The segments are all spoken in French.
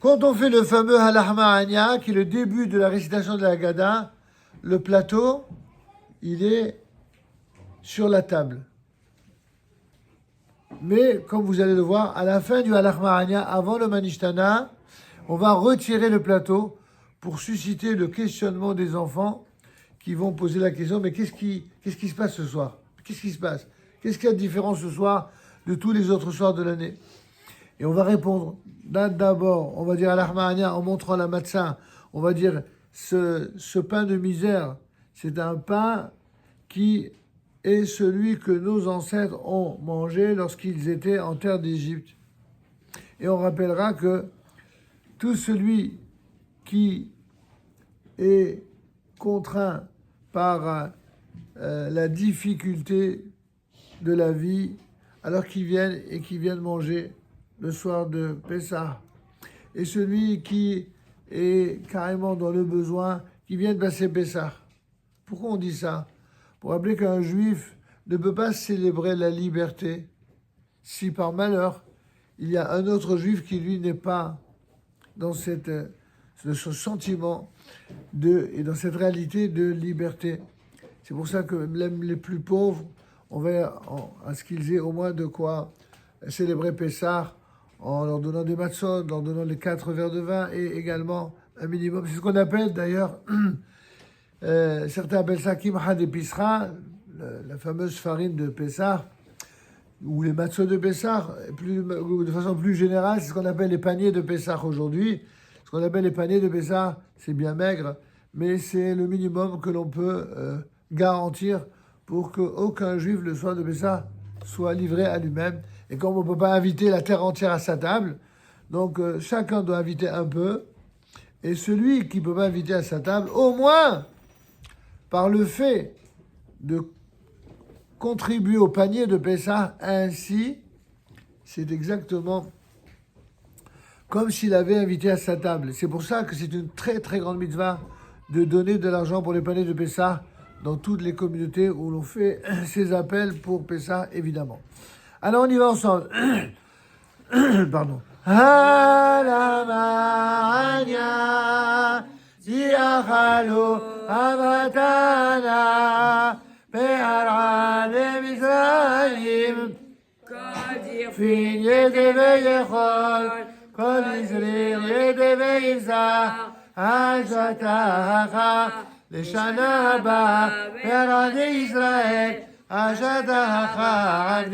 Quand on fait le fameux Halach Ma'ania, qui est le début de la récitation de la Haggadah, le plateau, il est sur la table. Mais, comme vous allez le voir, à la fin du Halach Ma'ania, avant le Manishtana, on va retirer le plateau pour susciter le questionnement des enfants qui vont poser la question, mais qu'est-ce qui se passe ce soir? Qu'est-ce qui se passe? Qu'est-ce qu'il y a de différent ce soir de tous les autres soirs de l'année? Et on va répondre. D'abord, on va dire Halach Ma'ania en montrant la matzah. On va dire ce pain de misère, c'est un pain qui est celui que nos ancêtres ont mangé lorsqu'ils étaient en terre d'Égypte. Et on rappellera que tout celui qui est contraint par la difficulté de la vie, alors qu'ils viennent manger le soir de Pessah, et celui qui est carrément dans le besoin, qui vient de passer Pessah. Pourquoi on dit ça? Pour rappeler qu'un juif ne peut pas célébrer la liberté si par malheur il y a un autre juif qui lui n'est pas dans ce sentiment et dans cette réalité de liberté. C'est pour ça que même les plus pauvres, on va à ce qu'ils aient au moins de quoi célébrer Pessah en leur donnant des matzot, en leur donnant les 4 verres de vin et également un minimum. C'est ce qu'on appelle d'ailleurs, certains appellent ça kimcha de pisra, la fameuse farine de Pessah, ou les matzot de Pessah, de façon plus générale, c'est ce qu'on appelle les paniers de Pessah aujourd'hui. Ce qu'on appelle les paniers de Pessah, c'est bien maigre, mais c'est le minimum que l'on peut garantir pour qu'aucun juif le soir de Pessah soit livré à lui-même. Et comme on ne peut pas inviter la terre entière à sa table, donc chacun doit inviter un peu. Et celui qui ne peut pas inviter à sa table, au moins par le fait de contribuer au panier de Pessah ainsi, c'est exactement comme s'il avait invité à sa table. C'est pour ça que c'est une très très grande mitzvah de donner de l'argent pour les paniers de Pessah dans toutes les communautés où l'on fait ces appels pour Pessah, évidemment. Alors on y va ensemble. Pardon. Halamania, Ziachalo, Avatana, Pe'ara de Mizraim, Fin Yedeve Yechol, Kol Israel Yedeve Yizah, Ajatacha, Leshana Haba, Pe'ara de Israel, Ajatacha,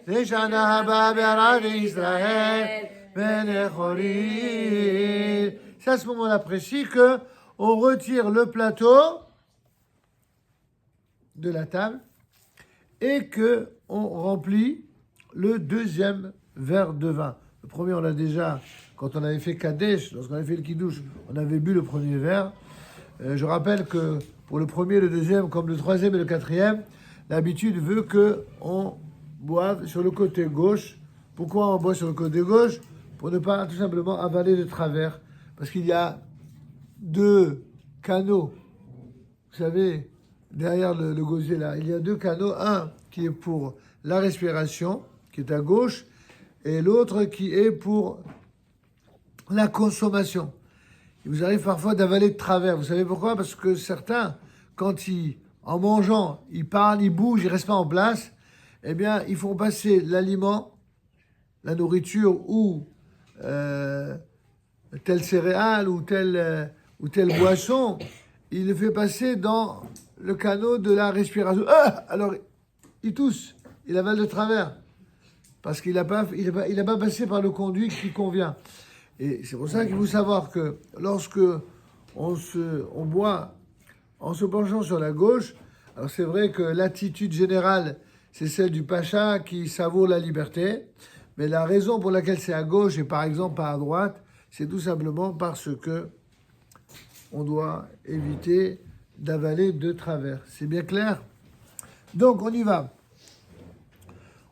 Leshana Haba, Pe'ara de Israel, Benechorim. C'est à ce moment-là précis que on retire le plateau de la table et que on remplit le deuxième verre de vin. Le premier, on l'a déjà, quand on avait fait Kadesh, lorsqu'on avait fait le Kiddush, on avait bu le premier verre. Je rappelle que pour le premier, le deuxième, comme le troisième et le quatrième, l'habitude veut qu'on boive sur le côté gauche. Pourquoi on boit sur le côté gauche? Pour ne pas tout simplement avaler de travers. Parce qu'il y a 2 canaux, vous savez, derrière le gosier là, il y a 2 canaux, un qui est pour la respiration, qui est à gauche, et l'autre qui est pour la consommation. Il vous arrive parfois d'avaler de travers. Vous savez pourquoi? Parce que certains, en mangeant, ils parlent, ils bougent, ils ne restent pas en place, eh bien, ils font passer l'aliment, la nourriture ou telle céréale ou telle boisson, il le fait passer dans le canal de la respiration. Alors, il tousse, il avale de travers, parce qu'il n'a pas passé par le conduit qui convient. Et c'est pour ça qu'il faut savoir que lorsque on boit en se penchant sur la gauche, alors c'est vrai que l'attitude générale, c'est celle du pacha qui savoure la liberté, mais la raison pour laquelle c'est à gauche et par exemple pas à droite, c'est tout simplement parce que on doit éviter d'avaler de travers. C'est bien clair? Donc on y va.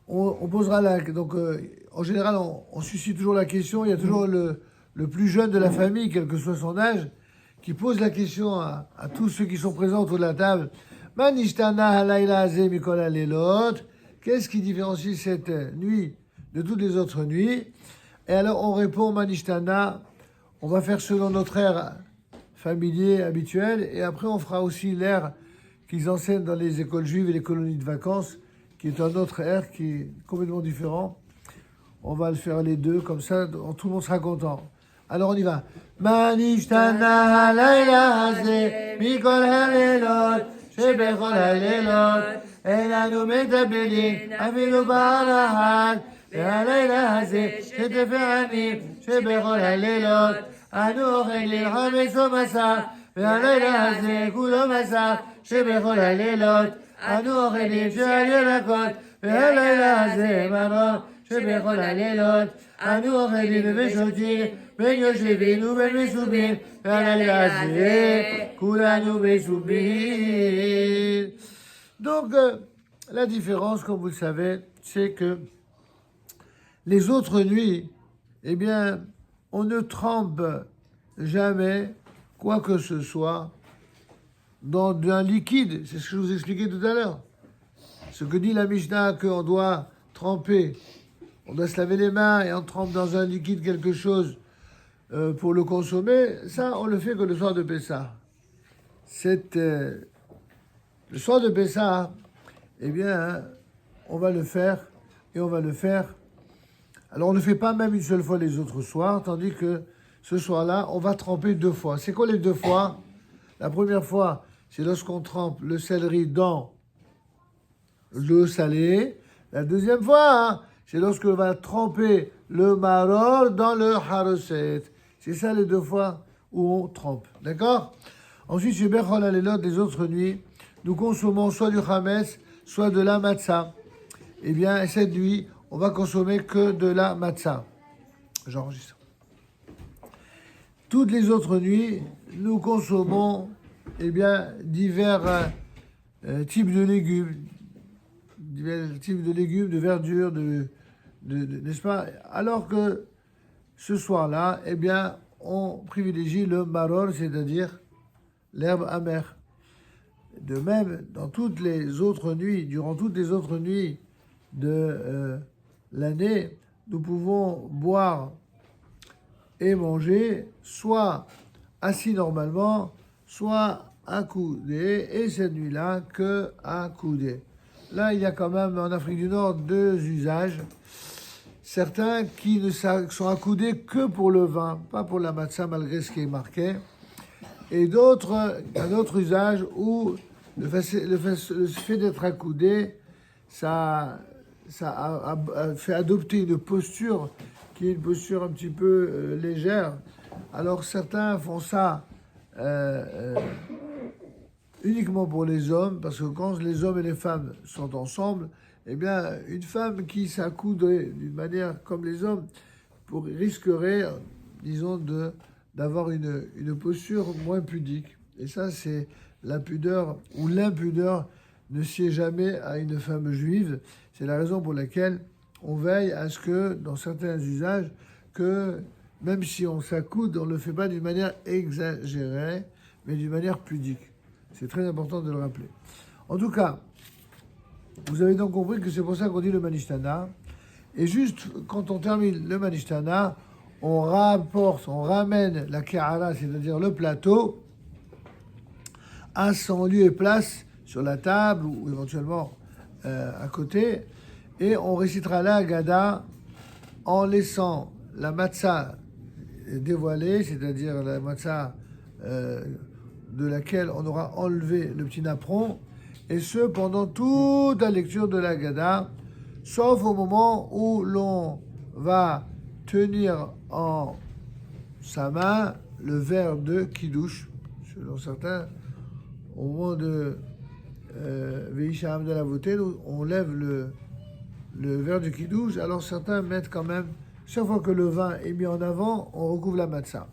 On posera donc en général on suscite toujours la question. Il y a toujours le plus jeune de la famille, quel que soit son âge, qui pose la question à tous ceux qui sont présents autour de la table. Manishtana halayla azeh mikol halelot. Qu'est-ce qui différencie cette nuit de toutes les autres nuits? Et alors on répond Manishtana on va faire selon notre ère familier habituel, et après on fera aussi l'ère qu'ils enseignent dans les écoles juives et les colonies de vacances, qui est un autre ère qui est complètement différent. On va le faire les deux, comme ça tout le monde sera content. Alors on y va. Manishtana halayla haze, mikol halelot, shebechol halelot, elanu metabelin, afilu ba'alahal, והלילה הזה שתפר אני שבכל הלילות אנו אוכלים חמץ ומסע והלילה הזה כולו מסע שבכל הלילות אנו אוכלים שעל ירקות והלילה הזה מרור שבכל הלילות אנו אוכלים ושותים בין יושבים ובין מסובים והלילה הזה כולנו מסובים. Donc la différence, comme vous le savez, c'est que les autres nuits, eh bien, on ne trempe jamais quoi que ce soit dans un liquide. C'est ce que je vous expliquais tout à l'heure. Ce que dit la Mishnah, qu'on doit tremper, on doit se laver les mains et on trempe dans un liquide quelque chose pour le consommer, ça, on le fait que le soir de Pessah. Le soir de Pessah, eh bien, on va le faire et on va le faire. Alors, on ne fait pas même une seule fois les autres soirs, tandis que ce soir-là, on va tremper 2 fois. C'est quoi les 2 fois? La première fois, c'est lorsqu'on trempe le céleri dans l'eau salée. La deuxième fois, c'est lorsqu'on va tremper le maror dans le haroset. C'est ça les 2 fois où on trempe. D'accord? Ensuite, chez Bechol Halelot, les autres nuits, nous consommons soit du chametz, soit de la matzah. Eh bien, cette nuit, on va consommer que de la matzah. J'enregistre. Toutes les autres nuits, nous consommons divers types de légumes, de verdure, n'est-ce pas? Alors que ce soir-là, eh bien, on privilégie le maror, c'est-à-dire l'herbe amère. De même, dans toutes les autres nuits, durant toutes les autres nuits de l'année, nous pouvons boire et manger soit assis normalement, soit accoudé, et cette nuit-là que accoudé. Là, il y a quand même en Afrique du Nord 2 usages. Certains qui ne sont accoudés que pour le vin, pas pour la matzah malgré ce qui est marqué, et d'autres, un autre usage où le fait d'être accoudé, ça a fait adopter une posture qui est une posture un petit peu légère. Alors certains font ça uniquement pour les hommes, parce que quand les hommes et les femmes sont ensemble, eh bien, une femme qui s'accoudrait d'une manière comme les hommes risquerait, disons, d'avoir une posture moins pudique. Et ça, c'est la pudeur ou l'impudeur ne sied jamais à une femme juive. C'est la raison pour laquelle on veille à ce que, dans certains usages, que même si on s'accoude, on ne le fait pas d'une manière exagérée, mais d'une manière pudique. C'est très important de le rappeler. En tout cas, vous avez donc compris que c'est pour ça qu'on dit le Manishtana. Et juste quand on termine le Manishtana, on ramène la Kehara, c'est-à-dire le plateau, à son lieu et place sur la table ou éventuellement à côté, et on récitera la Haggadah en laissant la matzah dévoilée, c'est-à-dire la matzah de laquelle on aura enlevé le petit napperon, et ce pendant toute la lecture de la Haggadah, sauf au moment où l'on va tenir en sa main le verre de Kiddush, selon certains, au moment de Veisha de la Voté, on lève le verre de Kiddush. Alors certains mettent quand même, chaque fois que le vin est mis en avant, on recouvre la matzah.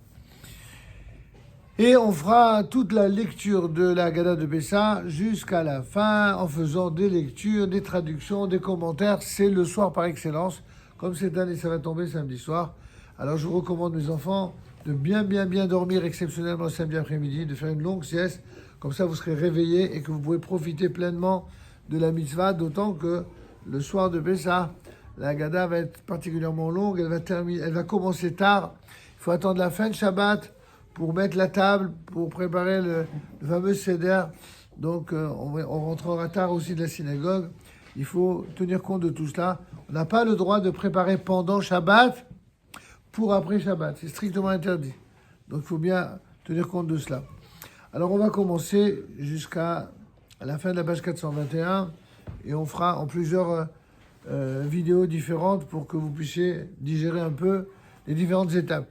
Et on fera toute la lecture de la Haggadah de Pessah jusqu'à la fin, en faisant des lectures, des traductions, des commentaires. C'est le soir par excellence. Comme cette année, ça va tomber samedi soir. Alors je vous recommande, mes enfants, de bien dormir exceptionnellement le samedi après-midi, de faire une longue sieste. Comme ça, vous serez réveillés et que vous pourrez profiter pleinement de la mitzvah, d'autant que le soir de Pessah, la Haggadah va être particulièrement longue. Elle va commencer tard. Il faut attendre la fin de Shabbat pour mettre la table, pour préparer le fameux Seder. Donc, on rentrera tard aussi de la synagogue. Il faut tenir compte de tout cela. On n'a pas le droit de préparer pendant Shabbat pour après Shabbat. C'est strictement interdit. Donc, il faut bien tenir compte de cela. Alors, on va commencer jusqu'à la fin de la page 421 et on fera en plusieurs vidéos différentes pour que vous puissiez digérer un peu les différentes étapes.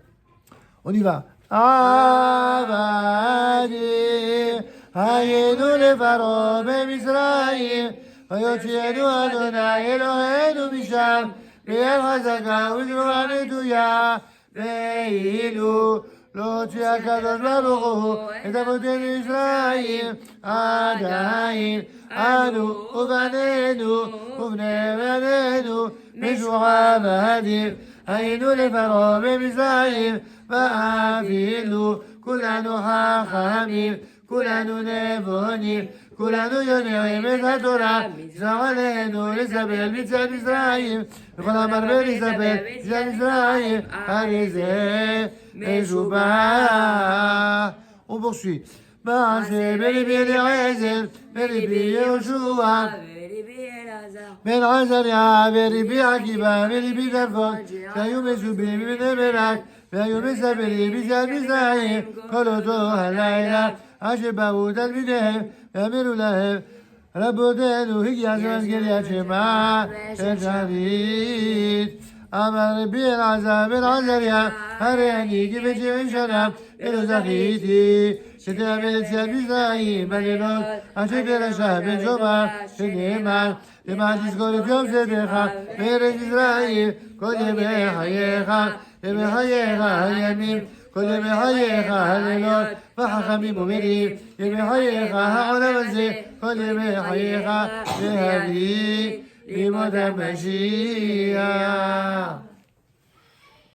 On y va. Avadim hayenu lefaro beMisraïm hayotzienu Adonai Eloheinu misham be'el chazaka u'zru'a netuya ve'ilu lo tzi HaKadosh Baruch Hu et avotenu Yisraïl adayin anu u'banenu u'bnei banenu mishura b'adim היינו לפרעה במצרים ואפילו כולנו חכמים, כולנו נבונים, כולנו יודעים את התורה, זר עלינו לספר מצד מצרים, וכל המרבה לספר מצד מצרים, הרי זה משובח. On poursuit. מעשה בלבי אליעזר, בלבי יהושע, בן עזריה ורבי עקיבא ורבי טרפון שהיו משובעים מבני ברק והיו מספרים מצד מצרים כל אותו הלילה עד שבאו תלמידיהם ואמרו להם רבותינו הגיע הזמן קריאת שמע של שביט. אמר רבי אלעזר בן עזריה הרי אני כבן 70 שנה ולא זכיתי שתאמן יציאת מצרים בלילות עד שפרשה בן שומר שנאמר למען תזכור את יום צאתך מארץ ישראל כל ימי חייך ימי חייך הימים כל ימי חייך הלילות וחכמים אומרים ימי חייך העולם הזה כל ימי חייך להביא לימוד המשיח.